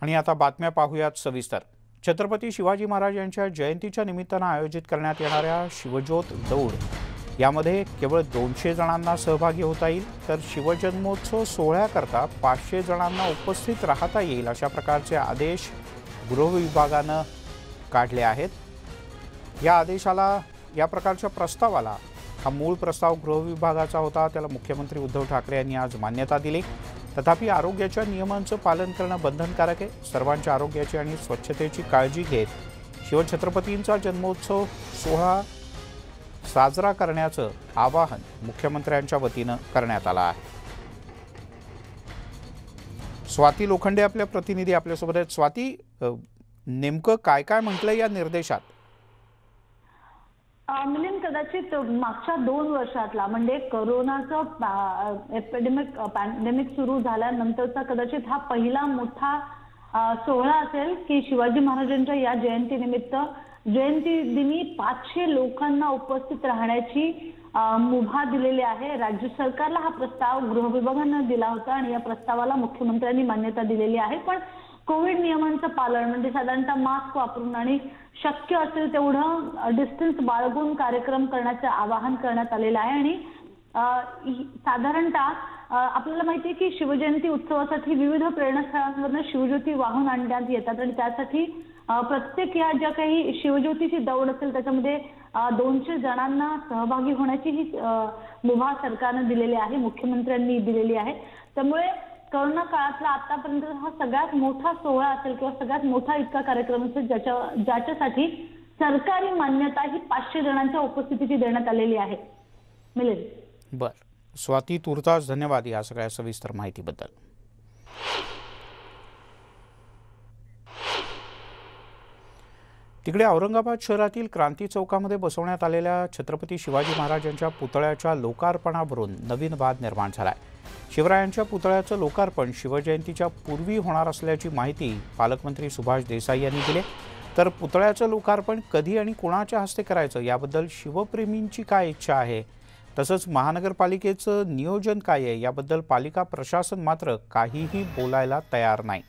आणि आता बातम्या पाहूयात सविस्तर। छत्रपती शिवाजी महाराज यांच्या जयंतीच्या निमित्ताने आयोजित करण्यात येणाऱ्या शिवज्योत दौड यामध्ये केवळ 200 जणांना सहभागी होता येईल, तर शिवजन्मोत्सव सोहळ्याकरता 500 जणांना उपस्थित राहता येईल अशा प्रकारचे आदेश गृह विभागाने काढले आहेत। या आदेशाला या प्रकारच्या प्रस्तावाला हा मूळ प्रस्ताव गृह विभागाचा होता, त्याला मुख्यमंत्री उद्धव ठाकरे यांनी आज मान्यता दिली। तथापि आरोग्याच्या नियमांचं पालन करणं बंधनकारक आहे। सर्वांच्या आरोग्याची आणि स्वच्छतेची काळजी घेत शिवछत्रपतींचा जन्मोत्सव सोहळा साजरा करण्याचं आवाहन मुख्यमंत्र्यांच्या वतीनं करण्यात आलं आहे। स्वाती लोखंडे आपल्या प्रतिनिधी आपल्यासोबत आहेत। स्वाती, नेमकं काय काय म्हटलंय या निर्देशात? मिलिंद, कदाचित मागच्या 2 वर्षातला म्हणजे कोरोनाचं पॅन्डेमिक सुरू झाल्यानंतरचा कदाचित हा पहिला मोठा सोहळा असेल की शिवाजी महाराजांच्या या जयंतीनिमित्त जयंती दिनी 500 लोकांना उपस्थित राहण्याची मुभा दिलेली आहे। राज्य सरकारला हा प्रस्ताव गृह विभागाने दिला होता आणि या प्रस्तावाला मुख्यमंत्र्यांनी मान्यता दिलेली आहे। पण कोविड नियमांचं पालन म्हणजे साधारणतः मास्क वापरून आणि शक्य असेल तेवढं डिस्टन्स बाळगून कार्यक्रम करण्याचे आवाहन करण्यात आलेलं आहे। आणि साधारणतः आपल्याला माहिती आहे की शिवजयंती उत्सवासाठी विविध प्रेरणास्थळांवरून शिवज्योती वाहून आणण्यात येतात आणि त्यासाठी प्रत्येक या ज्या काही शिवज्योतीची दौड असेल त्याच्यामध्ये 200 जणांना सहभागी होण्याची ही मुभा सरकारने दिलेली आहे, मुख्यमंत्र्यांनी दिलेली आहे। त्यामुळे कोरोना काळातला आतापर्यंत हा सगळ्यात मोठा सोहळा असेल किंवा सगळ्यात मोठा इतका कार्यक्रम असेल ज्याच्यासाठी सरकारी मान्यता ही 500 जणांच्या उपस्थितीची देण्यात आलेली आहे। मिलिंद। बर, स्वाती, तुर्तास धन्यवाद या सगळ्या सविस्तर माहितीबद्दल। तिकडे औरंगाबाद शहरातील क्रांती चौकामध्ये बसवण्यात आलेल्या छत्रपती शिवाजी महाराजांच्या पुतळ्याच्या लोकार्पणावरून नवीन वाद निर्माण झालाय। शिवरायांच्या पुतळ्याचं लोकार्पण शिवजयंतीच्या पूर्वी होणार असल्याची माहिती पालकमंत्री सुभाष देसाई यांनी दिली, तर पुतळ्याचं लोकार्पण कधी आणि कोणाच्या हस्ते करायचं याबद्दल शिवप्रेमींची काय इच्छा आहे, तसंच महानगरपालिकेचं नियोजन काय आहे याबद्दल पालिका प्रशासन मात्र काहीही बोलायला तयार नाही।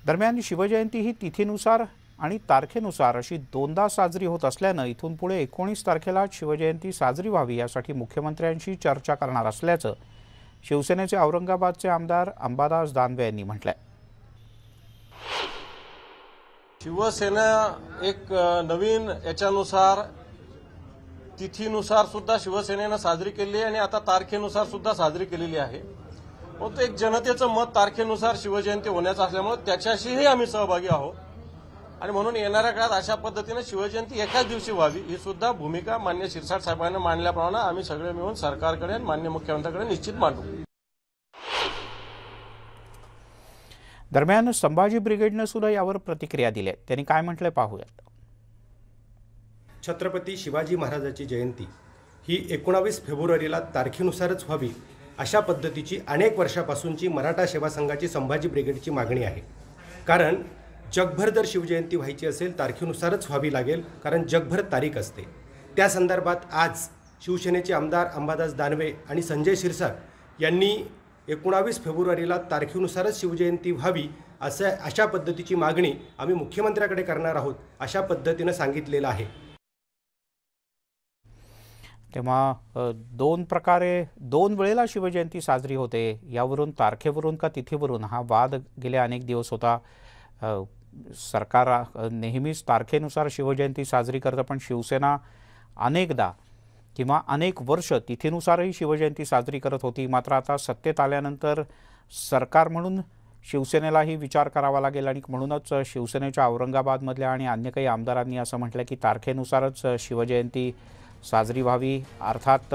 दरम्यान शिवजयंती ही तिथीनुसार आणि तारखेनुसार अशी 2दा साजरी होत असल्यानं इथून पुढे 19 तारखेला शिवजयंती साजरी व्हावी यासाठी मुख्यमंत्र्यांशी चर्चा करणार असल्याचं शिवसेनेचे औरंगाबादचे आमदार अंबादास दानवे यांनी म्हटलंय। शिवसेना एक नवीन याच्यानुसार तिथीनुसार सुद्धा शिवसेनेनं साजरी केली आणि आता तारखेनुसार सुद्धा साजरी केलेली आहे। तो एक जनतेचं मत तारखेनुसार शिवजयंती होण्याचं असल्यामुळे त्याच्याशीही आम्ही सहभागी आहोत आणि म्हणून येणाऱ्या काळात अशा पद्धतीने शिवजयंती एकाच दिवशी व्हावी ही सुद्धा भूमिका मान्य शिरसाट साहेबांनी मांडल्याप्रमाणे आम्ही सगळे मिळून सरकारकडे आणि मान्य मुख्यमंत्र्यांकडे निश्चित मांडू। दरम्यान संभाजी ब्रिगेडने सुद्धा यावर प्रतिक्रिया दिली आहे, त्यांनी काय म्हटलंय पाहूयात। छत्रपती शिवाजी महाराजांची जयंती ही 19 फेब्रुवारीला तारखेनुसारच व्हावी अशा पद्धतीची अनेक वर्षापासूनची मराठा सेवा संघाची संभाजी ब्रिगेडची मागणी आहे। कारण जगभर जर शिवजयंती व्हायची असेल तारखेनुसारच व्हावी लागेल, कारण जगभर तारीख असते। त्या संदर्भात आज शिवसेनेचे आमदार अंबादास दानवे आणि संजय शिरसाट यांनी 19 फेब्रुवारीला तारखेनुसारच शिवजयंती व्हावी अशा पद्धतीची मागणी आम्ही मुख्यमंत्र्याकडे करणार आहोत अशा पद्धतीने सांगितलेलं आहे। तेव्हा 2 वेळेला शिवजयंती साजरी होते, यावरून तारखेवरून का तिथीवरून हा वाद गेले अनेक दिवस होता। सरकार नेहमीच तारखेनुसार शिवजयंती साजरी करतं, पण शिवसेना अनेकदा किंवा अनेक वर्ष तिथीनुसारही शिवजयंती साजरी करत होती। मात्र आता सत्तेत आल्यानंतर सरकार म्हणून शिवसेनेलाही विचार करावा लागेल आणि म्हणूनच शिवसेनेच्या औरंगाबादमधल्या आणि अन्य काही आमदारांनी असं म्हटलं की तारखेनुसारच शिवजयंती साजरी व्हावी। अर्थात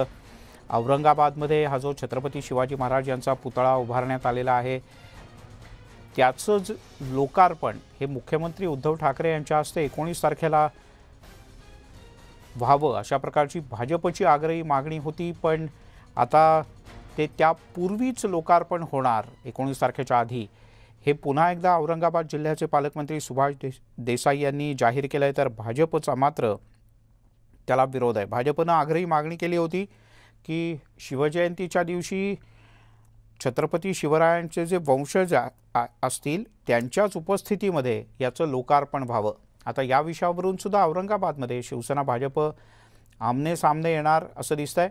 औरंगाबादमध्ये हा जो छत्रपती शिवाजी महाराज यांचा पुतळा उभारण्यात आलेला आहे त्याचंच लोकार्पण हे मुख्यमंत्री उद्धव ठाकरे यांच्या हस्ते 19 तारखेला व्हावं अशा प्रकारची भाजपची आग्रही मागणी होती, पण आता ते त्यापूर्वीच लोकार्पण होणार 19 तारखेच्या आधी हे पुन्हा एकदा औरंगाबाद जिल्ह्याचे पालकमंत्री सुभाष देसाई यांनी जाहीर केलंय, तर भाजपचा मात्र त्याला विरोध आहे। भाजपनं आग्रही मागणी केली होती की शिवजयंतीच्या दिवशी छत्रपती शिवरायांचे जे वंशज असतील त्यांच्याच उपस्थितीमध्ये याचं लोकार्पण व्हावं। आता या विषयावरून सुद्धा औरंगाबादमध्ये शिवसेना भाजप आमने सामने येणार असं दिसतंय।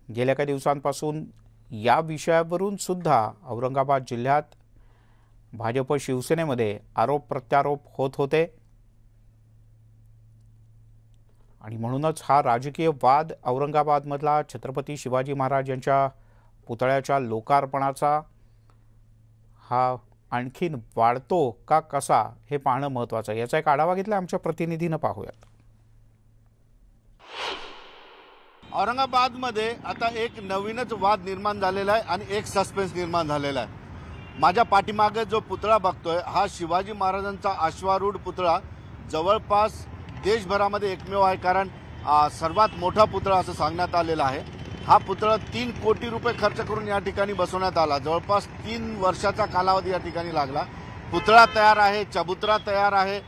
गेल्या काही दिवसांपासून या विषयावरून सुद्धा औरंगाबाद जिल्ह्यात भाजप शिवसेनेमध्ये आरोप प्रत्यारोप होत होते आणि म्हणूनच हा राजकीय वाद औरंगाबादमधला छत्रपती शिवाजी महाराज यांच्या पुतळ्याच्या लोकार्पणाचा हा आणखीन वाढतो का कसा हे पाहणं महत्त्वाचं आहे। याचा एक आढावा घेतला आमच्या प्रतिनिधीनं, पाहूयात। औरंगाबादमध्ये आता एक नवीनच वाद निर्माण झालेला आहे आणि एक सस्पेन्स निर्माण झालेला आहे। माझ्या पाठीमागे जो पुतळा बघतोय हा शिवाजी महाराजांचा अश्वारूढ पुतळा जवळपास देशभरामध्ये एकमेव आहे, कारण सर्वात मोठा पुतळा असं सांगण्यात आलेला आहे। हा पुतळा 3 कोटी रुपये खर्च करून या ठिकाणी बसवण्यात आला। जवळपास 3 वर्षाचा कालावधी या ठिकाणी लागला। पुतळा तयार आहे, चबुतरा तयार आहे,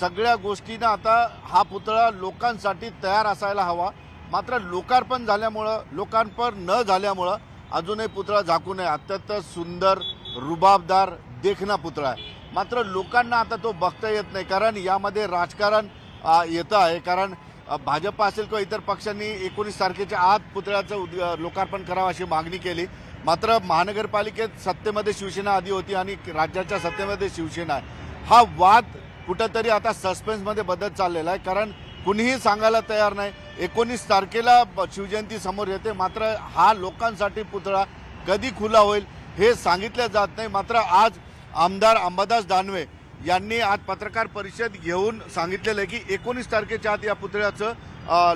सगळ्या गोष्टींना आता हा पुतळा लोकांसाठी तयार असायला हवा। मात्र लोकार्पण न झाल्यामुळं अजूनही पुतळा झाकून आहे। अत्यंत सुंदर रुबाबदार देखणा पुतळा आहे, मात्र लोकांना आता तो बघता येत नाही, कारण यामध्ये राजकारण येतं आहे। कारण भाजप असेल किंवा इतर पक्षांनी 19 तारखेच्या आत पुतळ्याचं लोकार्पण करावं अशी मागणी केली, मात्र महानगरपालिकेत सत्तेमध्ये शिवसेना आधी होती आणि राज्याच्या सत्तेमध्ये शिवसेना आहे। हा वाद कुठंतरी आता सस्पेन्समध्ये बदलत चाललेला आहे, कारण कुणीही सांगायला तयार नाही। 19 तारखेला शिवजयंती समोर येते, मात्र हा लोकांसाठी पुतळा कधी खुला होईल हे सांगितलं जात नाही। मात्र आज आमदार अंबादास दानवे यांनी आज पत्रकार परिषद घेऊन सांगितलेलं आहे की 19 तारखेच्या आत या पुतळ्याचं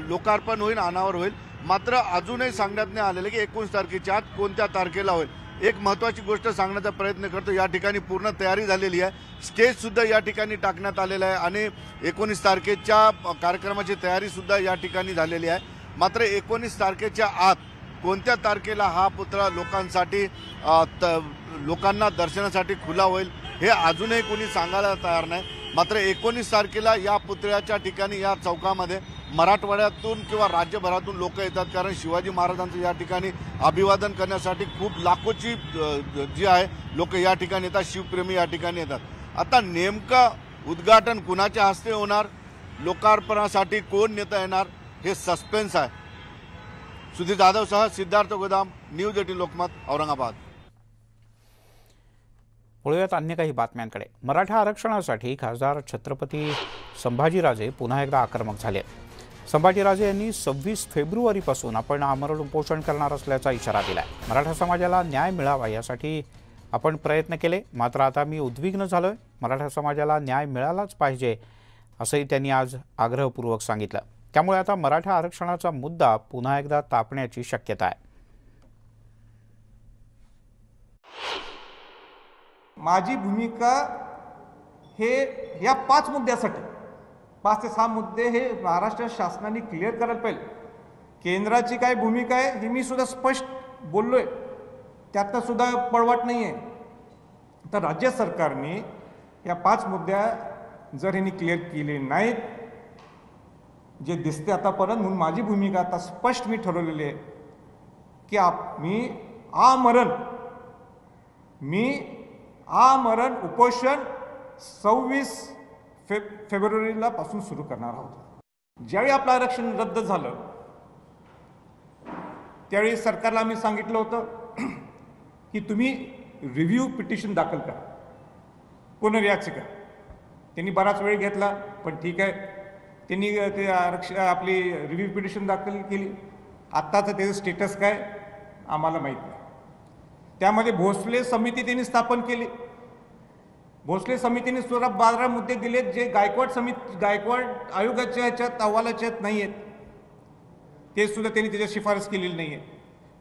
लोकार्पण होईल, अनावर होईल। मात्र अजूनही सांगण्यात नाही आलेलं की 19 तारखेच्या आत कोणत्या तारखेला होईल। एक महत्त्वाची गोष्ट सांगण्याचा प्रयत्न करतो, या ठिकाणी पूर्ण तयारी झालेली आहे। स्टेजसुद्धा या ठिकाणी टाकण्यात आलेलं आहे आणि 19 तारखेच्या कार्यक्रमाची तयारीसुद्धा या ठिकाणी झालेली आहे। मात्र 19 तारखेच्या आत कोणत्या तारखेला हा पुतळा लोकांना दर्शनासाठी खुला होईल हे अजूनही कोणी सांगायला तयार नाही। मात्र 19 तारखेला या पुतळ्याच्या ठिकाणी या चौकामध्ये मराठवाड्यातून किंवा राज्यभरातून लोक येतात, कारण शिवाजी महाराजांचं या ठिकाणी अभिवादन करण्यासाठी खूप लाखोची जी आहे लोक या ठिकाणी येतात, शिवप्रेमी या ठिकाणी येतात। आता नेमकं उद्घाटन कुणाच्या हस्ते होणार, लोकार्पणासाठी कोण नेता येणार हे सस्पेन्स आहे। सुधीर जाधवसह सिद्धार्थ गोदाम, न्यूज 18 लोकमत, औरंगाबाद। वळूयात अन्य काही बातम्यांकडे। मराठा आरक्षणासाठी खासदार छत्रपती संभाजीराजे पुन्हा एकदा आक्रमक झाले। संभाजीराजे यांनी 26 फेब्रुवारीपासून आपण आमरण उपोषण करणार असल्याचा इशारा दिलाय। मराठा समाजाला न्याय मिळावा यासाठी आपण प्रयत्न केले, मात्र आता मी उद्विग्न झालोय। मराठा समाजाला न्याय मिळालाच पाहिजे असंही त्यांनी आज आग्रहपूर्वक सांगितलं। त्यामुळे आता मराठा आरक्षणाचा मुद्दा पुन्हा एकदा तापण्याची शक्यता आहे। माझी भूमिका हे या 5 मुद्द्यासाठी 5 ते 6 मुद्दे हे महाराष्ट्र शासनाने क्लिअर करायला पाहिजे। केंद्राची काय भूमिका आहे हे मी सुद्धा स्पष्ट बोललोय, त्यात सुद्धा पळवाट नाही आहे। तर राज्य सरकारने या 5 मुद्द्या जर यांनी क्लिअर केले नाहीत जे दिसते आतापर्यंत, म्हणून माझी भूमिका आता स्पष्ट मी ठरवलेली आहे की मी आमरण उपोषण 26 फेब्रुवारीला पासून सुरू करणार आहोत। ज्यावेळी आपलं आरक्षण रद्द झालं त्यावेळी सरकारला आम्ही सांगितलं होतं की तुम्ही रिव्ह्यू पिटिशन दाखल करा, पुनर्याचिका। त्यांनी बराच वेळ घेतला, पण ठीक आहे, त्यांनी ते आपली रिव्ह्यू पिटिशन दाखल केली। आत्ताचं त्याचं स्टेटस काय आम्हाला माहीत नाही। त्यामध्ये भोसले समिती त्यांनी स्थापन केली। भोसले समितीने सुद्धा 12 मुद्दे दिलेत जे गायकवाड आयोगाच्या ह्याच्यात अहवालाच्या नाही आहेत, ते सुद्धा त्यांनी त्याच्या शिफारस केलेली नाही आहे।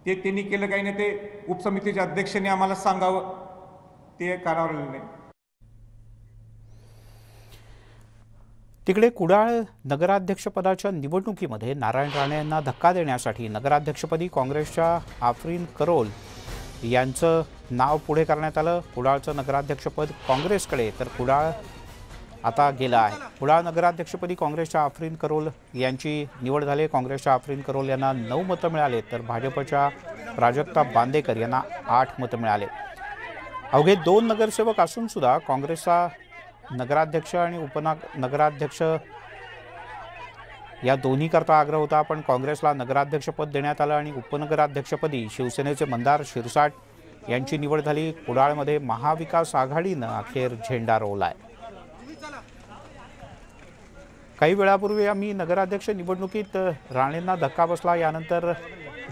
ते त्यांनी केलं काही नाही, ते उपसमितीच्या अध्यक्षांनी आम्हाला सांगावं, ते करावं नाही। तिकडे कुडाळ नगराध्यक्षपदाच्या निवडणुकीमध्ये नारायण राणे यांना धक्का देण्यासाठी नगराध्यक्षपदी काँग्रेसच्या आफरीन करोल यांचं नाव पुढे करण्यात आलं। कुडाळचं नगराध्यक्षपद काँग्रेसकडे तर कुडाळ आता गेलं आहे। कुडाळ नगराध्यक्षपदी काँग्रेसच्या आफरीन करोल यांची निवड झाली। काँग्रेसच्या आफरीन करोल यांना 9 मतं मिळाले, तर भाजपच्या प्राजक्ता बांदेकर यांना 8 मतं मिळाले. अवघे 2 नगरसेवक असून सुद्धा काँग्रेसचा नगराध्यक्ष आणि उपनगराध्यक्ष या दोन्हीकरता आग्रह होता, पण काँग्रेसला नगराध्यक्षपद देण्यात आलं आणि उपनगराध्यक्षपदी शिवसेनेचे मंदार शिरसाट यांची निवड झाली. कुडाळमध्ये महाविकास आघाडीनं अखेर झेंडा रोवलाय. काही वेळापूर्वी आम्ही नगराध्यक्ष निवडणुकीत राणेंना धक्का बसला. यानंतर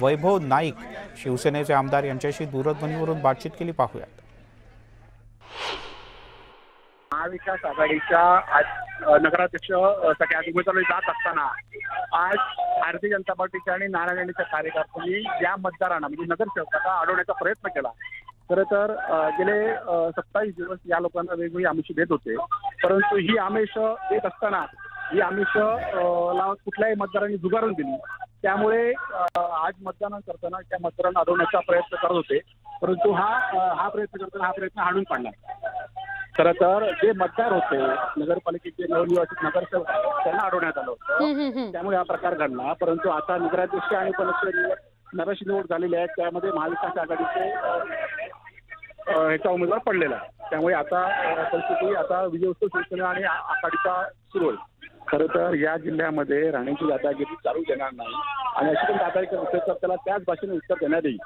वैभव नाईक शिवसेनेचे आमदार यांच्याशी दूरध्वनीवरून बातचीत केली. पाहूयात. महाविकास आघाडीच्या आज नगराध्यक्ष साठी आज उमेदवारी जात असताना आज भारतीय जनता पार्टीच्या आणि नारायण राणेच्या कार्यकर्त्यांनी या मतदारांना म्हणजे नगरसेवकांना अडवण्याचा प्रयत्न केला. खरं तर गेले 27 दिवस या लोकांना वेगवेगळी आमिष देत होते, परंतु ही आमिष देत असताना ही आमिष ला कुठल्याही मतदारांनी झुगारून दिली. त्यामुळे आज मतदान करताना त्या मतदारांना अडवण्याचा प्रयत्न करत होते, परंतु हा प्रयत्न हाणून पाडला. खरं तर जे मतदार होते नगरपालिकेचे नवनिर्वाचित नगरसेवक त्यांना अडवण्यात आलं होतं, त्यामुळे हा प्रकार घडला. परंतु आता नगराध्यक्ष आणि नगराध्यक्ष निवड झालेली आहे, त्यामध्ये महाविकास आघाडीचे ह्याचा उमेदवार पडलेला आहे. त्यामुळे आता परिस्थिती आता विजयोत्सव शिवसेना आणि आघाडीचा सुरू होईल. खरं तर या जिल्ह्यामध्ये राणेंची दादागिरी चालू देणार नाही आणि अशी पण दादागिरी असेल तर त्याला त्याच भाषेने उत्तर देण्यात येईल.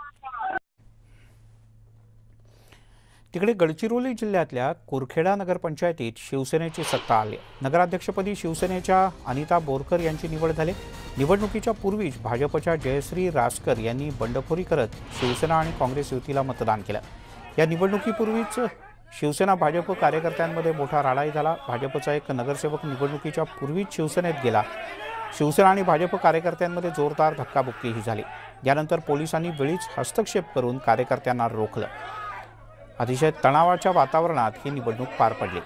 तिकडे गडचिरोली जिल्ह्यातल्या कुरखेडा नगरपंचायतीत शिवसेनेची सत्ता आली. नगराध्यक्षपदी शिवसेनेच्या अनिता बोरकर यांची निवड झाली. निवडणुकीच्या पूर्वीच भाजपच्या जयश्री रासकर यांनी बंडखोरी करत शिवसेना आणि काँग्रेस युतीला मतदान केलं. या निवडणुकीपूर्वीच शिवसेना भाजप कार्यकर्त्यांमध्ये मोठा राडाही झाला. भाजपचा एक नगरसेवक निवडणुकीच्या पूर्वीच शिवसेनेत गेला. शिवसेना आणि भाजप कार्यकर्त्यांमध्ये जोरदार धक्काबुक्कीही झाली. यानंतर पोलिसांनी वेळीच हस्तक्षेप करून कार्यकर्त्यांना रोखलं. अतिशय तणावाच्या वातावरणात ही निवडणूक पार पडली.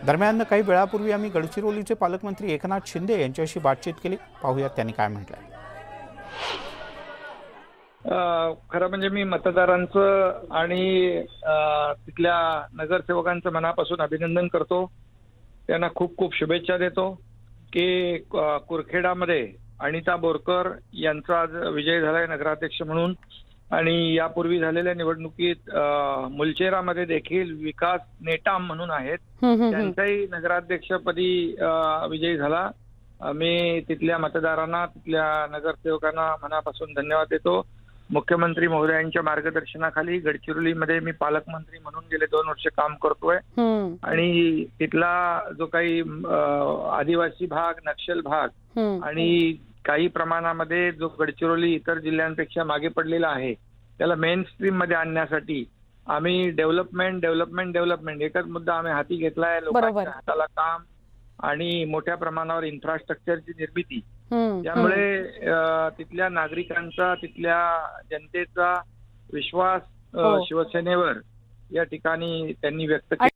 दरम्यान काही वेळापूर्वी आम्ही गडचिरोलीचे पालकमंत्री एकनाथ शिंदे यांच्याशी बातचीत केली. पाहूयात त्यांनी काय म्हटलंय. खरं म्हणजे मी मतदारांचं आणि तिथल्या नगरसेवकांचं मनापासून अभिनंदन करतो. त्यांना खूप खूप शुभेच्छा देतो की कुरखेडामध्ये अनिता बोरकर यांचा आज विजय झालाय नगराध्यक्ष म्हणून. आणि यापूर्वी झालेल्या निवडणुकीत मुलचेरामध्ये देखील विकास नेटाम म्हणून आहेत, त्यांचाही नगराध्यक्षपदी विजय झाला. मी तिथल्या मतदारांना तिथल्या नगरसेवकांना मनापासून धन्यवाद देतो. मुख्यमंत्री महोदयांच्या मार्गदर्शनाखाली गडचिरोलीमध्ये मी पालकमंत्री म्हणून गेले 2 वर्ष काम करतोय आणि तिथला जो काही आदिवासी भाग, नक्षल भाग आणि काही प्रमाणामध्ये जो गडचिरोली इतर जिल्ह्यांपेक्षा मागे पडलेला आहे त्याला मेन स्ट्रीम मध्ये आणण्यासाठी आम्ही डेव्हलपमेंट एकच मुद्दा आम्ही हाती घेतलाय. लोकांच्या हाताला काम आणि मोठ्या प्रमाणावर इन्फ्रास्ट्रक्चरची निर्मिती. त्यामुळे तिथल्या नागरिकांचा, तिथल्या जनतेचा विश्वास शिवसेनेवर या ठिकाणी त्यांनी व्यक्त केला.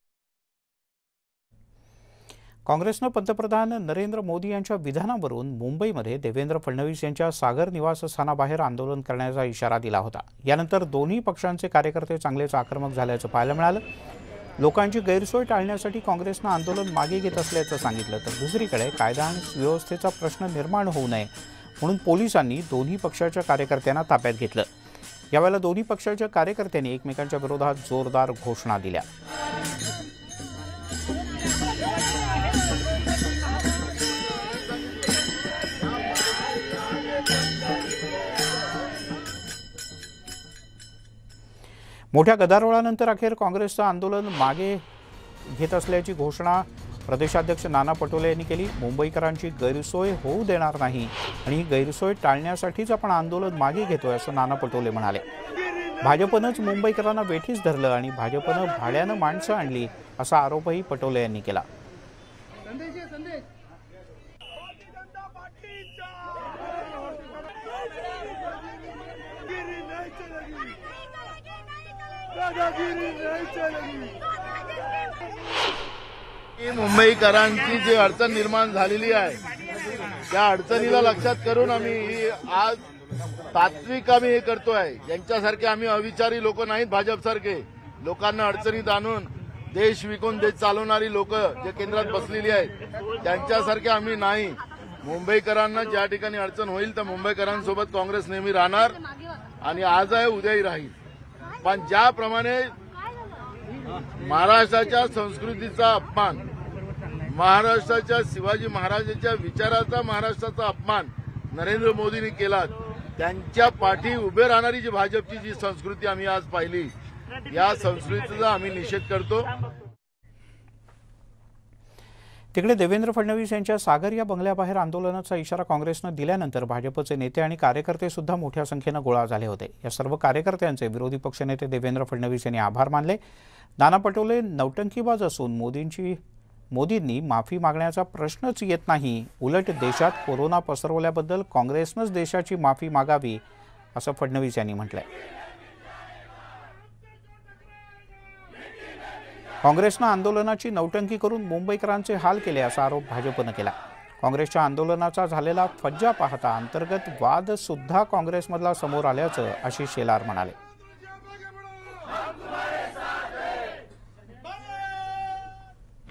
काँग्रेसनं पंतप्रधान नरेंद्र मोदी यांच्या विधानावरून मुंबईमध्ये देवेंद्र फडणवीस यांच्या सागर निवासस्थानाबाहेर आंदोलन करण्याचा इशारा दिला होता. यानंतर दोन्ही पक्षांचे कार्यकर्ते चांगलेच आक्रमक झाल्याचं पाहायला मिळालं. लोकांची गैरसोय टाळण्यासाठी काँग्रेसनं आंदोलन मागे घेत असल्याचं सांगितलं, तर दुसरीकडे कायदा आणि सुव्यवस्थेचा प्रश्न निर्माण होऊ नये म्हणून पोलिसांनी दोन्ही पक्षाच्या कार्यकर्त्यांना ताब्यात घेतलं. यावेळेला दोन्ही पक्षाच्या कार्यकर्त्यांनी एकमेकांच्या विरोधात जोरदार घोषणा दिल्या. मोठ्या गदारोळानंतर अखेर काँग्रेसचं आंदोलन मागे घेत असल्याची घोषणा प्रदेशाध्यक्ष नाना पटोले यांनी केली. मुंबईकरांची गैरसोय होऊ देणार नाही आणि ही गैरसोय टाळण्यासाठीच आपण आंदोलन मागे घेतोय असं नाना पटोले म्हणाले. भाजपनंच मुंबईकरांना वेठीस धरलं आणि भाजपनं भाड्यानं माणसं आणली असा आरोपही पटोले यांनी केला. मुंबईकरांची जी अडचण निर्माण झालेली आहे त्या अडचणीला लक्षात करून आम्ही आज तात्विक आम्ही हे करतोय. यांच्यासारखे आम्ही अविचारी लोक नाहीत. भाजपसारखे लोकांना अडचणीत आणून देश विकून देश चालवणारी लोक जे केंद्रात बसलेली आहेत त्यांच्यासारखे आम्ही नाही. मुंबईकरांना ज्या ठिकाणी अडचण होईल त्या मुंबईकरांसोबत काँग्रेस नेहमी राहणार आणि आज आहे उद्याही राहील. पण ज्याप्रमाणे महाराष्ट्राच्या संस्कृतीचा अपमान, महाराष्ट्राच्या शिवाजी महाराजांच्या विचाराचा महाराष्ट्राचा अपमान नरेंद्र मोदींनी केला, त्यांच्या पाठी उभे राहणारी जी भाजपची जी संस्कृती आम्ही आज पाहिली, या संस्कृतीचा आम्ही निषेध करतो. तिकडे देवेंद्र फडणवीस यांच्या सागर या बंगल्याबाहेर आंदोलनाचा इशारा काँग्रेसनं दिल्यानंतर भाजपचे नेते आणि कार्यकर्ते सुद्धा मोठ्या संख्येनं गोळा झाले होते. या सर्व कार्यकर्त्यांचे विरोधी पक्षनेते देवेंद्र फडणवीस यांनी आभार मानले. नाना पटोले नौटंकीबाज असून मोदींनी माफी मागण्याचा प्रश्नच येत नाही, उलट देशात कोरोना पसरवल्याबद्दल काँग्रेसनंच देशाची माफी मागावी, असं फडणवीस यांनी म्हटलंय. काँग्रेसनं आंदोलनाची नौटंकी करून मुंबईकरांचे हाल केले असा आरोप भाजपनं केला. काँग्रेसच्या आंदोलनाचा झालेला फज्जा पाहता अंतर्गत वाद सुद्धा काँग्रेसमधला समोर आल्याचं आशिष शेलार म्हणाले.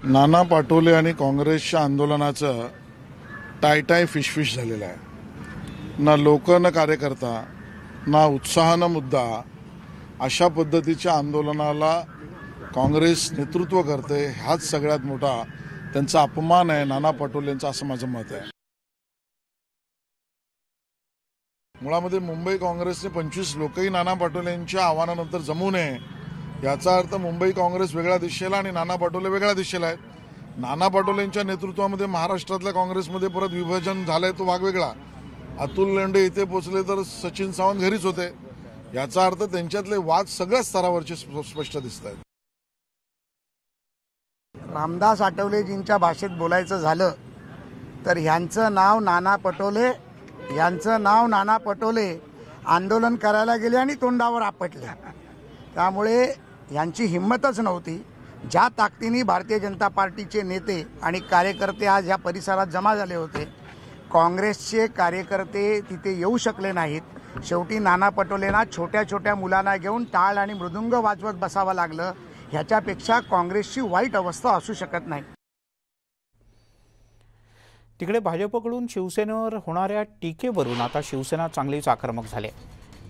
नाना पटोले आणि काँग्रेसच्या आंदोलनाचं टायटाय फिशफिश झालेलं आहे. ना लोक ना कार्यकर्ता ना उत्साह ना मुद्दा, अशा पद्धतीच्या आंदोलनाला काँग्रेस नेतृत्व करते, हाच सगळ्यात मोठा त्यांचा अपमान आहे नाना पटोलेंचा, असं माझं मत आहे. मुळामध्ये मुंबई काँग्रेसने 25 लोकही नाना पटोलेंच्या आव्हानानंतर जमू नये, याचा अर्थ मुंबई काँग्रेस वेगळ्या दिशेला आणि नाना पटोले वेगळ्या दिशेला आहेत. नाना पटोलेंच्या नेतृत्वामध्ये महाराष्ट्रातल्या काँग्रेसमध्ये परत विभाजन झालंय, तो भाग वेगळा. अतुल लेंडे इथे पोहोचले तर सचिन सावंत घरीच होते, याचा अर्थ त्यांच्यातले वाद सगळ्या स्तरावरचे स्पष्ट दिसत आहेत. रामदास आठवलेजींच्या भाषेत बोलायचं झालं तर ह्यांचं नाव नाना पटोले आंदोलन करायला गेले आणि तोंडावर आपटले. त्यामुळे यांची हिंमतच नव्हती. ज्या ताकदीने भारतीय जनता पार्टीचे नेते आणि कार्यकर्ते आज या परिसरात जमा झाले होते, काँग्रेसचे कार्यकर्ते तिथे येऊ शकले नाहीत. शेवटी नाना पटोलेंना छोट्या छोट्या मुलांना घेऊन टाळ आणि मृदुंग वाजवत बसावं लागलं. ह्याच्यापेक्षा काँग्रेसची वाईट अवस्था असू शकत नाही. तिकडे भाजपकडून शिवसेनेवर होणाऱ्या टीकेवरून आता शिवसेना चांगलीच आक्रमक झाली.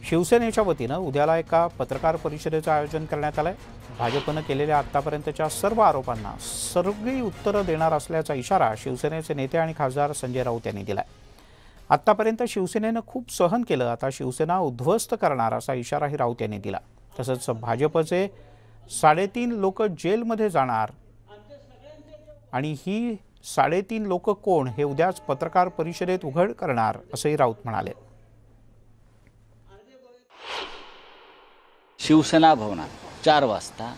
शिवसेनेच्या वतीनं उद्याला एका पत्रकार परिषदेचं आयोजन करण्यात आलंय. भाजपनं केलेल्या आतापर्यंतच्या सर्व आरोपांना सगळी उत्तरं देणार असल्याचा इशारा शिवसेनेचे नेते आणि खासदार संजय राऊत यांनी दिलाय. आतापर्यंत शिवसेनेनं खूप सहन केलं, आता शिवसेना उद्ध्वस्त करणार असा इशाराही राऊत यांनी दिला. तसंच भाजपचे 3.5 लोक जेलमध्ये जाणार आणि ही 3.5 लोक कोण हे उद्याच पत्रकार परिषदेत उघड करणार असंही राऊत म्हणाले. शिवसेना भवनात 4 वाजता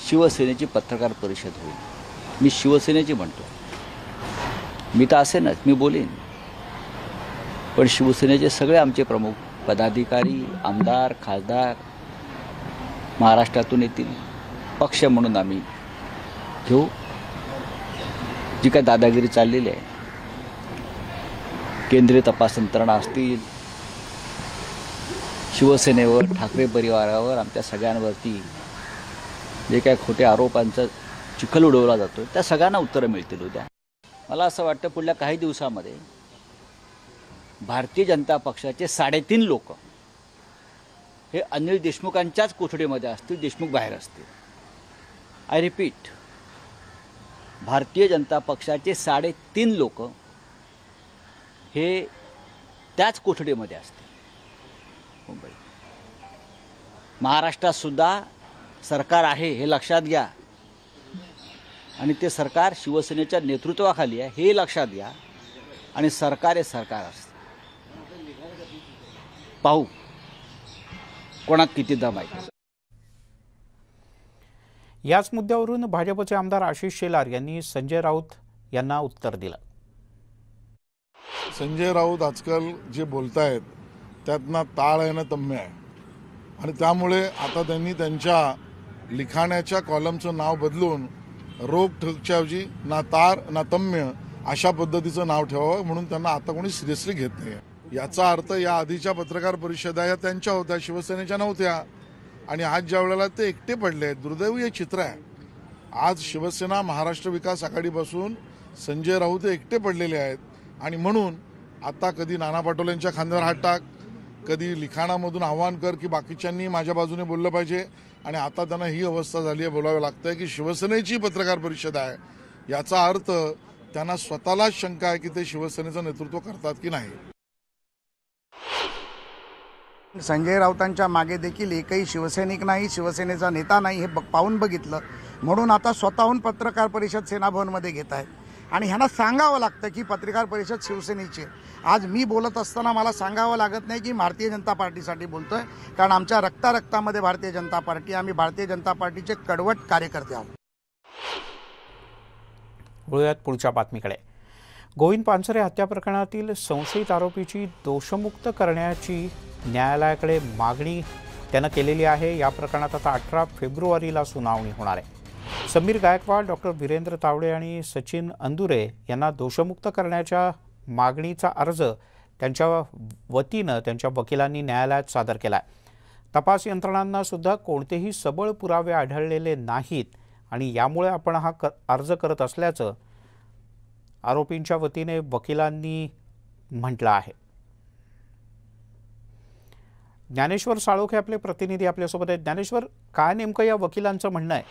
शिवसेनेची पत्रकार परिषद होईल. मी शिवसेनेची म्हणतो, मी तर असेनच, मी बोलेन, पण शिवसेनेचे सगळे आमचे प्रमुख पदाधिकारी, आमदार, खासदार महाराष्ट्रातून येतील. पक्ष म्हणून आम्ही घेऊ. जी काय दादागिरी चाललेली आहे, केंद्रीय तपास यंत्रणा असतील, शिवसेनेवर, ठाकरे परिवारावर, आमच्या सगळ्यांवरती जे काय खोटे आरोपांचा चिखल उडवला जातो, त्या सगळ्यांना उत्तरं मिळतील उद्या. मला असं वाटतं पुढल्या काही दिवसामध्ये भारतीय जनता पक्षाचे 3.5 लोक हे अनिल देशमुखांच्याच कोठडीमध्ये असतील, देशमुख बाहेर असतील. आय रिपीट, भारतीय जनता पक्षाचे 3.5 लोक हे त्याच कोठडीमध्ये असतील मुंबई. महाराष्ट्रात सुद्धा सरकार आहे हे लक्षात घ्या, आणि ते सरकार शिवसेनेच्या नेतृत्वाखाली आहे हे लक्षात घ्या. आणि सरकार हे सरकार असतं. पाहू कोणात किती दम आहे. याच मुद्द्यावरून भाजपचे आमदार आशिष शेलार यांनी संजय राऊत यांना उत्तर दिलं. संजय राऊत आजकाल जे बोलतायत त्यात ना ताळ आहे ना तम्य आहे, आणि त्यामुळे आता त्यांनी त्यांच्या लिखाणाच्या कॉलमचं नाव बदलून रोखठोकच्या ऐवजी ना तार ना तम्य अशा पद्धतीचं नाव ठेवावं, म्हणून त्यांना आता कोणी सिरियसली घेत नाही. याचा अर्थ या आधीच्या पत्रकार परिषदा या त्यांच्या होत्या, शिवसेनेच्या नव्हत्या, आणि आज ज्या वेळेला ते एकटे पडले, दुर्दैवी हे चित्र आहे. आज शिवसेना महाराष्ट्र विकास आघाडीपासून संजय राऊत एकटे पडलेले आहेत आणि म्हणून आता कधी नाना पटोलेंच्या खांद्यावर हात टाक, कधी लिखाणामधून आव्हान कर की बाकीच्यांनी माझ्या बाजूने बोललं पाहिजे, आणि आता त्यांना ही अवस्था झाली आहे, बोलावं लागतंय की शिवसेनेची पत्रकार परिषद आहे. याचा अर्थ त्यांना स्वतःलाच शंका आहे की ते शिवसेनेचं नेतृत्व करतात की नाही. संजय राऊतांच्या मागे देखील एकही शिवसैनिक नाही, शिवसेनेचा नेता नाही हे पाहून बघितलं, म्हणून आता स्वतःहून पत्रकार परिषद सेनाभवनमध्ये घेत आहेत. आणि ह्यांना सांगावं लागतं की पत्रकार परिषद शिवसेनेची. आज मी बोलत असताना मला सांगावं लागत नाही की भारतीय जनता पार्टीसाठी बोलतोय, कारण आमच्या रक्तामध्ये भारतीय जनता पार्टी, आम्ही भारतीय जनता पार्टीचे कडवट कार्यकर्ते आहोत. वळूयात पुढच्या बातमीकडे. गोविंद पानसरे हत्या प्रकरणातील संशयित आरोपीची दोषमुक्त करण्याची न्यायालयाकडे मागणी त्यानं केलेली आहे. या प्रकरणात आता 18 फेब्रुवारीला सुनावणी होणार आहे. समीर गायकवाड, डॉक्टर वीरेंद्र तावडे आणि सचिन अंदुरे यांना दोषमुक्त करण्याच्या मागणीचा अर्ज त्यांच्या वतीनं त्यांच्या वकिलांनी न्यायालयात सादर केला आहे. तपास यंत्रणांना सुद्धा कोणतेही सबळ पुरावे आढळलेले नाहीत आणि यामुळे आपण हा अर्ज करत असल्याचं आरोपींच्या वतीने वकिलांनी म्हटलं आहे. ज्ञानेश्वर साळोखे आपले प्रतिनिधी आपल्यासोबत आहेत. ज्ञानेश्वर, काय नेमकं या वकिलांचं म्हणणं आहे?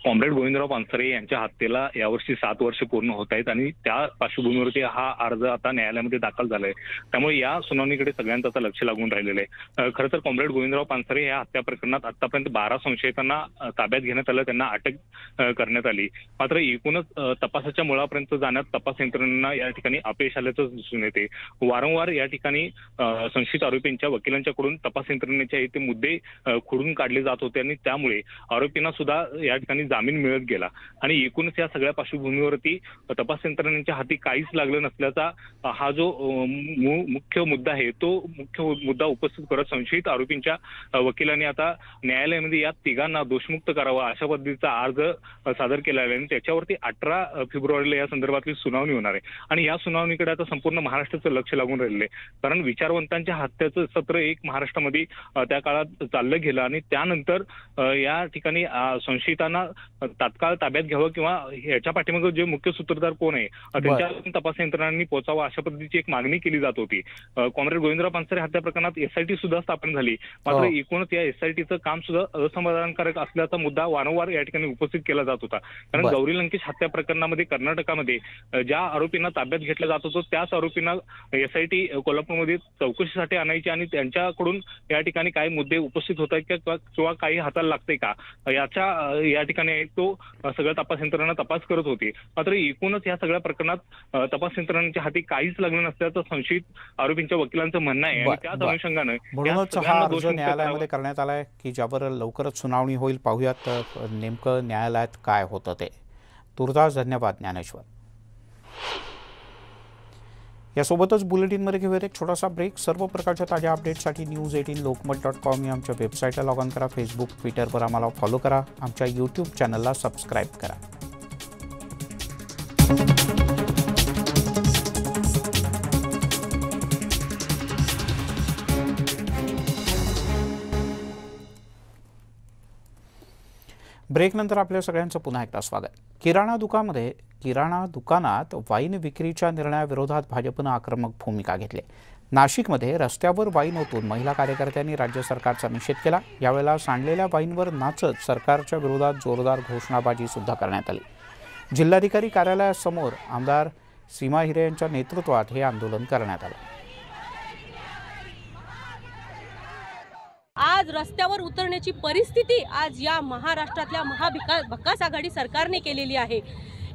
कॉम्रेड गोविंदराव पानसरे यांच्या हत्येला यावर्षी 7 वर्ष पूर्ण होत आहेत आणि त्या पार्श्वभूमीवरती हा अर्ज आता न्यायालयामध्ये दाखल झालाय. त्यामुळे या सुनावणीकडे सगळ्यांचं आता लक्ष लागून राहिलेलं आहे. खरं तर कॉम्रेड गोविंदराव पानसरे या हत्या प्रकरणात आतापर्यंत 12 संशयितांना ताब्यात घेण्यात आलं, त्यांना अटक करण्यात आली. मात्र एकूणच तपासाच्या मुळापर्यंत जाण्यात तपास यंत्रणांना या ठिकाणी अपयश आल्याचं दिसून येते. वारंवार या ठिकाणी संशयित आरोपींच्या वकिलांच्याकडून तपास यंत्रणेच्या इथे मुद्दे खोडून काढले जात होते आणि त्यामुळे आरोपींना सुद्धा या ठिकाणी जामीन मिळत गेला आणि एकूणच या सगळ्या पार्श्वभूमीवरती तपास यंत्रणेच्या हाती काहीच लागलं नसल्याचा हा जो मुख्य मुद्दा आहे तो मुख्य मुद्दा उपस्थित करत संशयित आरोपींच्या वकिलांनी आता न्यायालयामध्ये या तिघांना दोषमुक्त करावा अशा पद्धतीचा अर्ज सादर केला आहे आणि त्याच्यावरती 18 फेब्रुवारीला या संदर्भातली सुनावणी होणार आहे. आणि या सुनावणीकडे आता संपूर्ण महाराष्ट्राचं लक्ष लागून राहिलेलं आहे, कारण विचारवंतांच्या हत्याचं सत्र एक महाराष्ट्रामध्ये त्या काळात चाललं गेलं आणि त्यानंतर या ठिकाणी संशयितांना तात्काळ ताब्यात घ्यावं किंवा याच्या पाठीमागे जे मुख्य सूत्रधार कोण आहे त्यांच्या तपास यंत्रणांनी पोहोचावं अशा पद्धतीची एक मागणी केली जात होती. कॉम्रेड गोविंदराव पानसरे हत्या प्रकरणात SIT सुद्धा स्थापन झाली, मात्र एकूणच या SITचं काम सुद्धा असमाधानकारक असल्याचा मुद्दा वारंवार या ठिकाणी उपस्थित केला जात होता. कारण गौरी लंकेश हत्या प्रकरणामध्ये कर्नाटकामध्ये ज्या आरोपींना ताब्यात घेतलं जात होतं त्याच आरोपींना SIT कोल्हापूरमध्ये चौकशीसाठी आणायची आणि त्यांच्याकडून या ठिकाणी काही मुद्दे उपस्थित होत आहेत किंवा काही हाताला लागतंय का या ठिकाणी तो सगळ्या तपास यंत्रणा तपास करत होती. मात्र एकूणच या सगळ्या प्रकरणात तपास यंत्रणांच्या हाती काहीच लागलं नसल्याचं संशयित आरोपींच्या वकिलांचं म्हणणं आहे आणि त्याच अनुषंगाने म्हणूनच हा अर्ज न्यायालयामध्ये करण्यात आलाय की ज्यावर लवकरच सुनावणी होईल. पाहूयात नेमकं न्यायालयात काय होतं ते. तुर्तास धन्यवाद ज्ञानेश्वर. यासोबतच बुलेटिनमध्ये घेऊयात एक छोटासा ब्रेक. सर्व प्रकारच्या ताज्या अपडेट्ससाठी news18lokmat.com या आमच्या वेबसाईटला लॉग इन करा. फेसबुक, ट्विटरवर आम्हाला फॉलो करा. आमच्या यूट्यूब चॅनलला सबस्क्राईब करा. ब्रेकनंतर आपल्या सगळ्यांचं पुन्हा एकदा स्वागत. किराणा दुकानात वाईन विक्रीच्या निर्णयाविरोधात भाजपनं आक्रमक भूमिका घेतली. नाशिकमध्ये रस्त्यावर वाईन ओतून महिला कार्यकर्त्यांनी राज्य सरकारचा निषेध केला. यावेळेला सांडलेल्या वाईनवर नाचत सरकारच्या विरोधात जोरदार घोषणाबाजी सुद्धा करण्यात आली. जिल्हाधिकारी कार्यालयासमोर आमदार सीमा हिरे यांच्या नेतृत्वात हे आंदोलन करण्यात आलं. आज रस्त्यावर उतरण्याची परिस्थिती आज या महाराष्ट्रातल्या महाविकास आघाडी सरकारने केलेली आहे.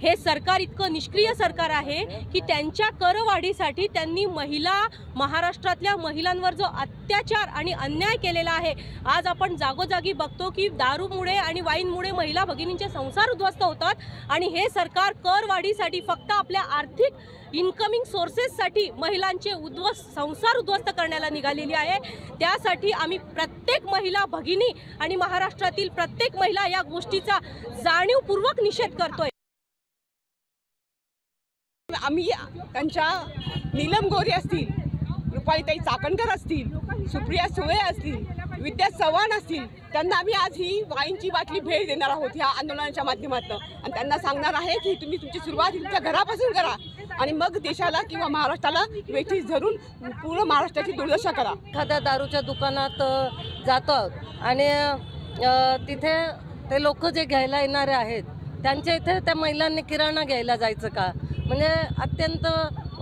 हे सरकार इतकं निष्क्रिय सरकार आहे की त्यांच्या करवाढीसाठी त्यांनी महाराष्ट्रातल्या महिलांवर जो अत्याचार आणि अन्याय केलेला आहे. आज आपण जागोजागी बघतो की दारूमुळे आणि वाईनमुळे महिला भगिनींचे संसार उद्ध्वस्त होतात आणि हे सरकार करवाढीसाठी फक्त आपल्या आर्थिक इन्कमिंग सोर्सेससाठी महिलांचे संसार उद्ध्वस्त करण्याला निघालेली आहे. त्यासाठी आम्ही प्रत्येक महिला भगिनी आणि महाराष्ट्रातील प्रत्येक महिला या गोष्टीचा जाणीवपूर्वक निषेध करतोय. आम्ही त्यांच्या नीलम गोरे असतील, रुपालीताई चाकणकर असतील, सुप्रिया सुळे असतील, विद्या चव्हाण असतील त्यांना आम्ही आज ही वाईनची बाटली भेट देणार आहोत ह्या आंदोलनाच्या माध्यमातून आणि त्यांना सांगणार आहे की तुम्ही तुमची सुरुवात तुमच्या घरापासून करा आणि मग देशाला किंवा महाराष्ट्राला वेठीस धरून पूर्ण महाराष्ट्राची दुर्दशा करा. एखाद्या दारूच्या दुकानात जातो आणि तिथे ते लोक जे घ्यायला येणारे आहेत त्यांच्या इथे त्या महिलांनी किराणा घ्यायला जायचं का? म्हणजे अत्यंत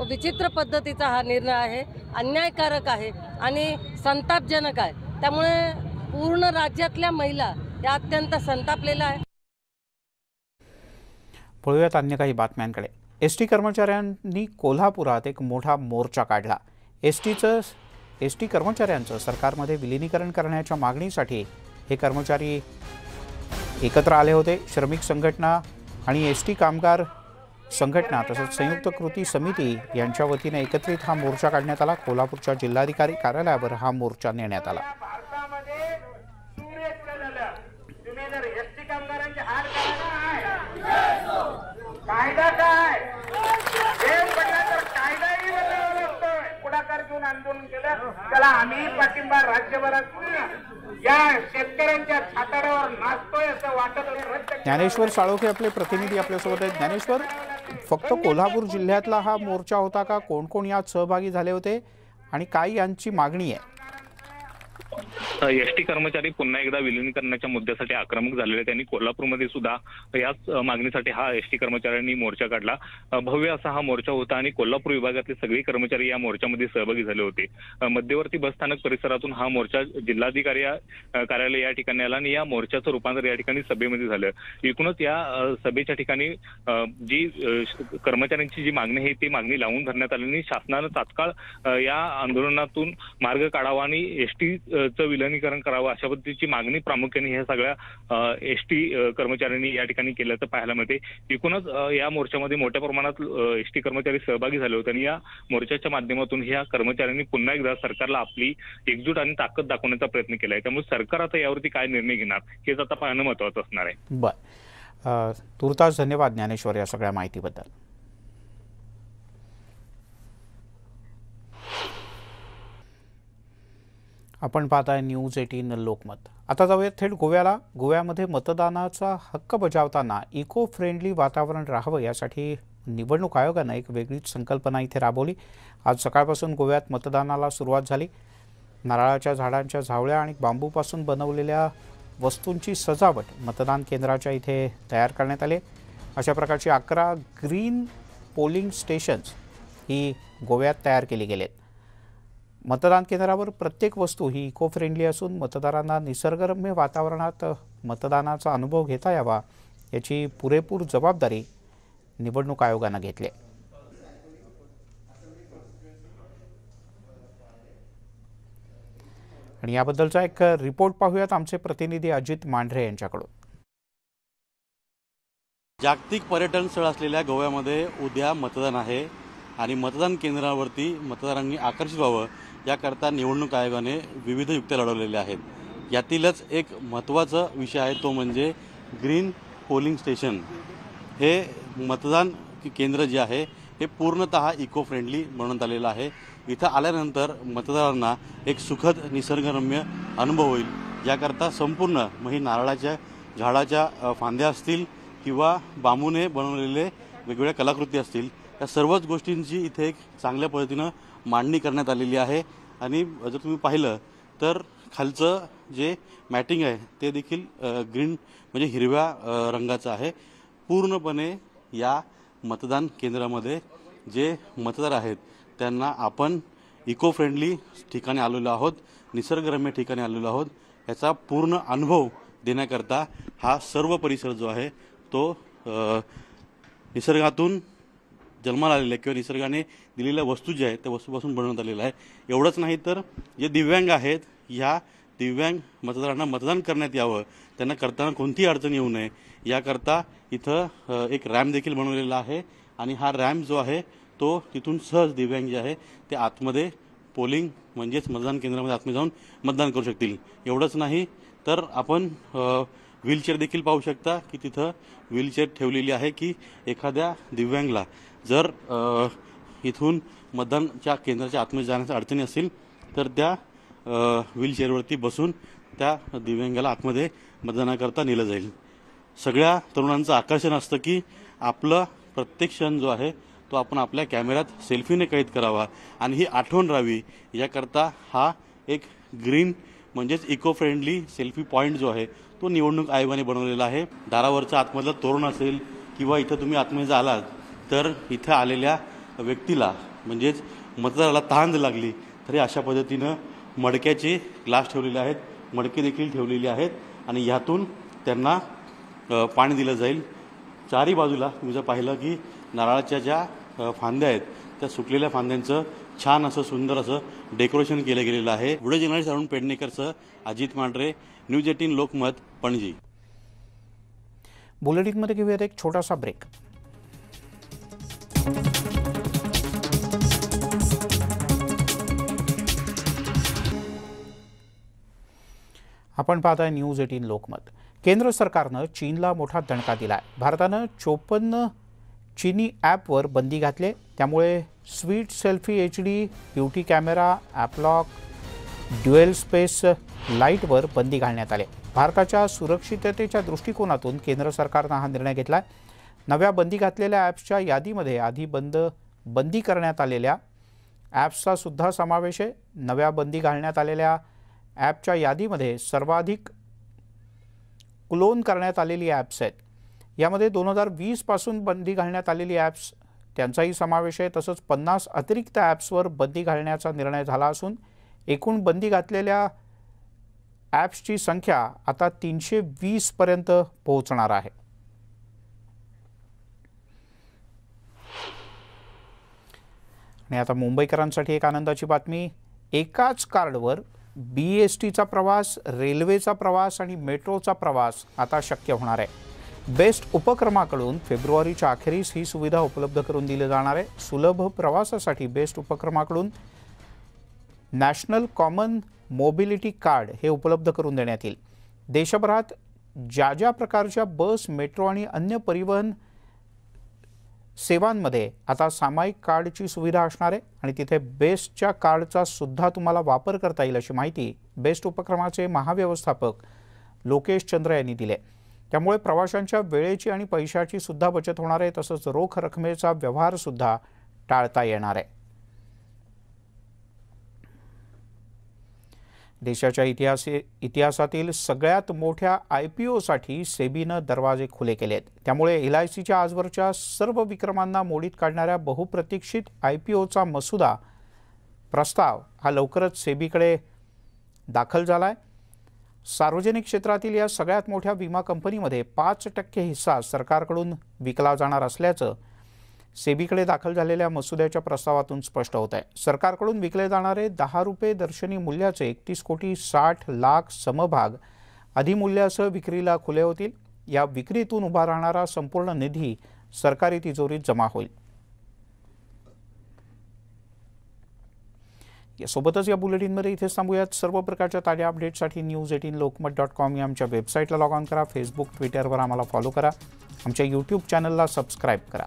विचित्र पद्धतीचा हा निर्णय आहे, अन्यायकारक आहे आणि संतापजनक आहे. त्यामुळे पूर्ण राज्यातल्या महिला या अत्यंत संतापलेल्या आहेत. पळूयात अन्य काही बातम्यांकडे. एसटी कर्मचाऱ्यांनी कोल्हापुरात एक मोठा मोर्चा काढला. एसटी कर्मचाऱ्यांचं सरकारमध्ये विलिनीकरण करण्याच्या मागणीसाठी हे कर्मचारी एकत्र आले होते. श्रमिक संघटना आणि एसटी कामगार संघटना तसंच संयुक्त कृती समिती यांच्या वतीने एकत्रित हा मोर्चा काढण्यात आला. कोल्हापूरच्या जिल्हाधिकारी कार्यालयावर हा मोर्चा नेण्यात आला. कायदा काय कायदाही बदलावा लागतोय. पुढाकार घेऊन आंदोलन केलं त्याला आम्ही पाठिंबा राज्यभरात या शेतकऱ्यांच्या छाताडावर नाचतोय असं वाटत. ज्ञानेश्वर साळोखे आपले प्रतिनिधी आपल्यासोबत आहेत. ज्ञानेश्वर, फक्त कोल्हापूर जिल्ह्यातला हा मोर्चा होता का? कोण कोण यात सहभागी झाले होते आणि काय यांची मागणी आहे? एसटी कर्मचारी पुन्हा एकदा विलिनीकरणाच्या मुद्द्यासाठी आक्रमक झालेले. त्यांनी कोल्हापूरमध्ये सुद्धा याच मागणीसाठी हा एसटी कर्मचाऱ्यांनी मोर्चा काढला. भव्य असा हा मोर्चा होता आणि कोल्हापूर विभागातले सगळे कर्मचारी या मोर्चामध्ये सहभागी झाले होते. मध्यवर्ती बसस्थानक परिसरातून हा मोर्चा जिल्हाधिकारी कार्यालय या ठिकाणी आला आणि या मोर्चाचं रूपांतर या ठिकाणी सभेमध्ये झालं. एकूणच या सभेच्या ठिकाणी जी कर्मचाऱ्यांची जी मागणी आहे ती मागणी लावून धरण्यात आली आणि शासनानं तात्काळ या आंदोलनातून मार्ग काढावा आणि एसटीचं विलिनीकरण करावं अशा पद्धतीची मागणी प्रामुख्याने ह्या सगळ्या एसटी कर्मचाऱ्यांनी या ठिकाणी केल्याचं पाहायला मिळते. एकूणच या मोर्चामध्ये मोठ्या प्रमाणात एसटी कर्मचारी सहभागी झाले होते आणि या मोर्चाच्या माध्यमातून ह्या कर्मचाऱ्यांनी पुन्हा एकदा सरकारला आपली एकजूट आणि ताकद दाखवण्याचा प्रयत्न केला आहे. त्यामुळे सरकार आता यावरती काय निर्णय घेणार हेच आता पाहणं महत्त्वाचं असणार आहे. बरं, तुर्तास धन्यवाद ज्ञानेश्वर या सगळ्या माहितीबद्दल. आपण पाहताय न्यूज 18 लोकमत. आता जाऊयात थेट गोव्याला. गोव्यामध्ये मतदानाचा हक्क बजावताना इको फ्रेंडली वातावरण राहावं यासाठी निवडणूक आयोगानं एक वेगळीच संकल्पना इथे राबवली. आज सकाळपासून गोव्यात मतदानाला सुरुवात झाली. नारळाच्या झाडांच्या झावळ्या आणि बांबूपासून बनवलेल्या वस्तूंची सजावट मतदान केंद्राच्या इथे तयार करण्यात आली. अशा प्रकारची 11 ग्रीन पोलिंग स्टेशन्स ही गोव्यात तयार केली गेलेत. मतदान केंद्रावर प्रत्येक वस्तू ही इको फ्रेंडली असून मतदारांना निसर्गरम्य वातावरणात मतदानाचा अनुभव घेता यावा याची पुरेपूर जबाबदारी निवडणूक आयोगानं घेतली. आणि याबद्दलचा एक रिपोर्ट पाहूयात आमचे प्रतिनिधी अजित मांढरे यांच्याकडून. जागतिक पर्यटन स्थळ असलेल्या गोव्यामध्ये उद्या मतदान आहे आणि मतदान केंद्रावरती मतदारांनी आकर्षित व्हावं याकरता निवडणूक आयोगाने विविध युक्त्या लढवलेल्या आहेत. यातीलच एक महत्त्वाचा विषय आहे तो म्हणजे ग्रीन पोलिंग स्टेशन. हे मतदान केंद्र जे आहे हे पूर्णतः इको फ्रेंडली बनवण्यात आलेलं आहे. इथं आल्यानंतर मतदारांना एक सुखद निसर्गरम्य अनुभव होईल. याकरता संपूर्ण म्हणजे नारळाच्या झाडाच्या फांद्या असतील किंवा बांबूने बनवलेले वेगवेगळ्या कलाकृती असतील या सर्वच गोष्टींची इथे एक चांगल्या पद्धतीनं मांडणी करण्यात आलेली आहे. आणि जर तुम्ही पाहिलं तर खालचं जे मॅटिंग आहे ते देखील ग्रीन म्हणजे हिरव्या रंगाचं आहे. पूर्णपणे या मतदान केंद्रामध्ये जे मतदार आहेत त्यांना आपण इको फ्रेंडली ठिकाणी आलेलो आहोत, निसर्गरम्य ठिकाणी आलेलो आहोत याचा पूर्ण अनुभव देण्याकरता हा सर्व परिसर जो आहे तो निसर्गातून जन्माला आलेला आहे किंवा निसर्गाने दिलेल्या वस्तू ज्या आहेत त्या वस्तूपासून बनवण्यात आलेला आहे. एवढंच नाही तर जे दिव्यांग आहेत ह्या दिव्यांग मतदारांना मतदान करण्यात यावं, त्यांना करताना कोणतीही अडचण येऊ नये याकरता इथं एक रॅम्प देखील बनवलेला आहे आणि हा रॅम्प जो आहे तो तिथून सहज दिव्यांग जे आहे ते आतमध्ये पोलिंग म्हणजेच मतदान केंद्रामध्ये आतमध्ये जाऊन मतदान करू शकतील. एवढंच नाही तर आपण व्हीलचेअर देखील पाहू शकता की तिथं व्हीलचेअर ठेवलेली आहे की एखाद्या दिव्यांगला जर इथून मतदानच्या केंद्राच्या आतमध्ये जाण्याच्या अडचणी असतील तर त्या व्हीलचेअरवरती बसून त्या दिव्यांगाला आतमध्ये मतदानाकरता नेलं जाईल. सगळ्या तरुणांचं आकर्षण असतं की आपलं प्रत्येक क्षण जो आहे तो आपण आपल्या कॅमेऱ्यात सेल्फीने कैद करावा आणि ही आठवण राहावी याकरता हा एक ग्रीन म्हणजेच इको फ्रेंडली सेल्फी पॉईंट जो आहे तो निवडणूक आयोगाने बनवलेला आहे. दारावरचं आतमधलं तोरण असेल किंवा इथं तुम्ही आतमध्ये जर आलात तर इथं आलेल्या व्यक्तीला म्हणजेच मतदाराला तहान लागली तरी अशा पद्धतीनं मडक्याचे ग्लास ठेवलेले आहेत, मडके देखील ठेवलेले आहेत आणि ह्यातून त्यांना पाणी दिलं जाईल. चारी बाजूला तुम्ही जर पाहिलं की नारळाच्या ज्या फांद्या आहेत त्या सुकलेल्या फांद्यांचं छान असं सुंदर असं डेकोरेशन केलं गेलेलं आहे. व्हिडिओ जर्नलिस्ट अरुण पेडणेकरसह अजित मांढरे, न्यूज 18 लोकमत, पणजी. बुलेटिनमध्ये घेऊयात एक छोटासा ब्रेक. आपण पाहताय न्यूज 18 लोकमत. केंद्र सरकारनं चीनला मोठा दणका दिला आहे. भारतानं 54 चीनी ॲपवर बंदी घातली. त्यामुळे Sweet Selfie HD, Beauty Camera, AppLock, Dual Space लाईटवर बंदी घालण्यात आली. भारताच्या सुरक्षिततेच्या दृष्टिकोनातून केंद्र सरकारनं हा निर्णय घेतला आहे. नव्या बंदी घातलेल्या ॲप्सच्या यादीमध्ये आधी बंदी करण्यात आलेल्या ॲप्सचा सुद्धा समावेश आहे. नव्या बंदी घालण्यात आलेल्या ॲपच्या यादीमध्ये सर्वाधिक क्लोन करण्यात आलेली ॲप्स आहेत. यामध्ये 2020 पासून बंदी घालण्यात आलेली ॲप्स त्यांचाही समावेश आहे. तसंच 50 अतिरिक्त ॲप्सवर बंदी घालण्याचा निर्णय झाला असून एकूण बंदी घातलेल्या ॲप्सची संख्या आता 320 पर्यंत पोहोचणार आहे. आणि आता मुंबईकरांसाठी एक आनंदाची बातमी. एकाच कार्डवर BSTचा प्रवास, रेल्वेचा प्रवास आणि मेट्रोचा प्रवास आता शक्य होणार आहे. बेस्ट उपक्रमाकडून फेब्रुवारीच्या अखेरीस ही सुविधा उपलब्ध करून दिली जाणार आहे. सुलभ प्रवासासाठी बेस्ट उपक्रमाकडून नॅशनल कॉमन मोबिलिटी कार्ड हे उपलब्ध करून देण्यात येईल. देशभरात ज्या ज्या प्रकारच्या बस, मेट्रो आणि अन्य परिवहन सेवांमध्ये आता सामायिक कार्डची सुविधा असणार आहे आणि तिथे बेस्टच्या कार्डचा सुद्धा तुम्हाला वापर करता येईल अशी माहिती बेस्ट उपक्रमाचे महाव्यवस्थापक लोकेश चंद्र यांनी दिली. त्यामुळे प्रवाशांच्या वेळेची आणि पैशाची सुद्धा बचत होणार आहे. तसंच रोख रकमेचा व्यवहार सुद्धा टाळता येणार आहे. देशाच्या इतिहासातील सगळ्यात मोठ्या IPOसाठी सेबीनं दरवाजे खुले केले आहेत. त्यामुळे LICच्या आजवरच्या सर्व विक्रमांना मोडीत काढणाऱ्या बहुप्रतीक्षित IPOचा मसुदा प्रस्ताव हा लवकरच सेबीकडे दाखल झाला आहे. सार्वजनिक क्षेत्रातील या सगळ्यात मोठ्या विमा कंपनीमध्ये 5% हिस्सा सरकारकडून विकला जाणार असल्याचं सेबीकडे दाखल झालेल्या मसुद्याच्या प्रस्तावातून स्पष्ट होत आहे. सरकारकडून विकले जाणारे ₹10 दर्शनी मूल्याचे 31,60,00,000 समभाग अधिमूल्यासह विक्रीला खुले होतील. या विक्रीतून उभा राहणारा संपूर्ण निधी सरकारी तिजोरीत जमा होईल. यासोबतच या बुलेटिनमध्ये इथेच थांबूयात. सर्व प्रकारच्या ताज्या अपडेट्ससाठी news18lokmat.com या आमच्या वेबसाईटला लॉग ऑन करा. फेसबुक, ट्विटरवर आम्हाला फॉलो करा. आमच्या YouTube चॅनलला सबस्क्राईब करा.